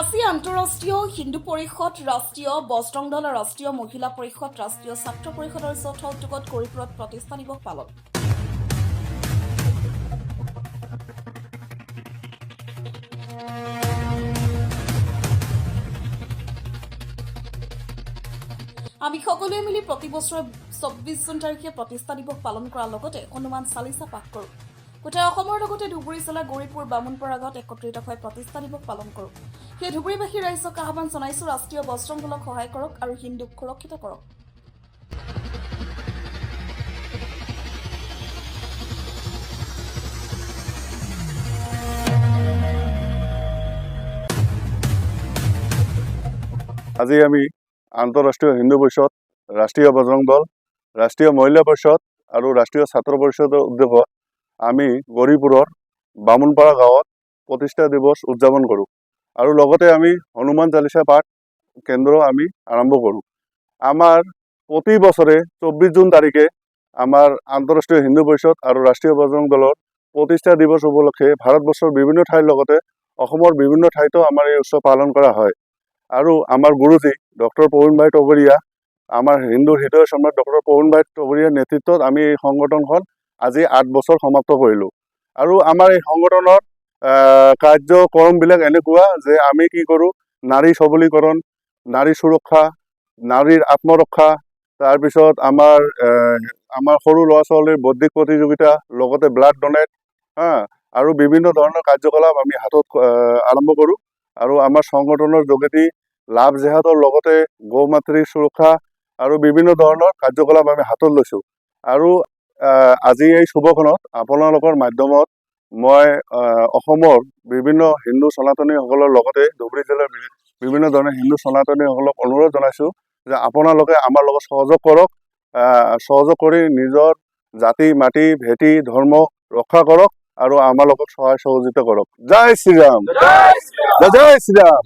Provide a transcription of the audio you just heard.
আজি আন্তঃৰাষ্ট্ৰীয় হিন্দু পৰিষদ, ৰাষ্ট্ৰীয় বজৰং দল, ৰাষ্ট্ৰীয় মহিলা পৰিষদ, ৰাষ্ট্ৰীয় ছাত্ৰ পৰিষদৰ যৌথ উদ্যোগত গৌৰীপুৰত প্ৰতিষ্ঠা দিৱস পালন। আমি সকলোৱে মিলি প্ৰতি বছৰে ২৪ জুন তাৰিখে প্ৰতিষ্ঠা দিৱস পালন কৰাৰ লগতে হনুমান চালিচা পাঠ কৰোঁ। গোটেই অসমৰ লগতে ধুবুৰী জিলা গৌৰীপুৰ বামুণপাৰা গাঁৱত একত্ৰিত হৈ প্ৰতিষ্ঠা দিৱস পালন কৰোঁ। সেই ধুবুৰীবাসী ৰাইজক আহ্বান জনাইছোঁ, ৰাষ্ট্ৰীয় বজৰং দলক সহায় কৰক আৰু হিন্দুক সুৰক্ষিত কৰক। আজি আমি আন্তঃৰাষ্ট্ৰীয় হিন্দু পৰিষদ, ৰাষ্ট্ৰীয় বজৰং দল, ৰাষ্ট্ৰীয় মহিলা পৰিষদ আৰু ৰাষ্ট্ৰীয় ছাত্ৰ পৰিষদৰ উদ্যোগত আমি গৌৰীপুৰৰ বামুণপাৰা গাঁৱত প্ৰতিষ্ঠা দিৱস উদযাপন কৰোঁ আৰু লগতে আমি হনুমান চালিচা পাঠ কেন্দ্ৰ আমি আৰম্ভ কৰোঁ। আমাৰ প্ৰতি বছৰে ২৪ জুন তাৰিখে আমাৰ আন্তঃৰাষ্ট্ৰীয় হিন্দু পৰিষদ আৰু ৰাষ্ট্ৰীয় বজৰং দলৰ প্ৰতিষ্ঠা দিৱস উপলক্ষে ভাৰতবৰ্ষৰ বিভিন্ন ঠাইৰ লগতে অসমৰ বিভিন্ন ঠাইতো আমাৰ এই উৎসৱ পালন কৰা হয়। আৰু আমাৰ গুৰুজী ডক্টৰ প্ৰবীণ ভাই তগৰীয়া, আমাৰ হিন্দুৰ হৃদয় সম্ৰাট ডক্টৰ প্ৰবীণ ভাই তগৰীয়াৰ নেতৃত্বত আমি এই সংগঠনখন আজি ৮ বছৰ সমাপ্ত কৰিলোঁ। আৰু আমাৰ এই সংগঠনৰ কাৰ্যক্ৰমবিলাক এনেকুৱা যে আমি কি কৰোঁ, নাৰী সবলীকৰণ, নাৰী সুৰক্ষা, নাৰীৰ আত্মৰক্ষা, তাৰপিছত আমাৰ সৰু ল'ৰা ছোৱালীৰ বৌদ্ধিক প্ৰতিযোগিতা, লগতে ব্লাড ডনেট আৰু বিভিন্ন ধৰণৰ কাৰ্যকলাপ আমি হাতত আৰম্ভ কৰোঁ। আৰু আমাৰ সংগঠনৰ যোগেদি লাভ জেহাদৰ লগতে গৌ মাতৃৰ সুৰক্ষা আৰু বিভিন্ন ধৰণৰ কাৰ্যকলাপ আমি হাতত লৈছোঁ। আৰু আজি এই শুভখনত আপোনালোকৰ মাধ্যমত মই অসমৰ বিভিন্ন হিন্দু সনাতনীসকলৰ লগতে ধুবুৰী জিলাৰ বিভিন্ন ধৰণৰ হিন্দু সনাতনীসকলক অনুৰোধ জনাইছোঁ যে আপোনালোকে আমাৰ লগত সহযোগ কৰক, সহযোগ কৰি নিজৰ জাতি মাটি ভেটি ধৰ্ম ৰক্ষা কৰক আৰু আমাৰ লগত সহায় সহযোগিতা কৰক। জয় শ্ৰীৰাম, জয় শ্ৰীৰাম।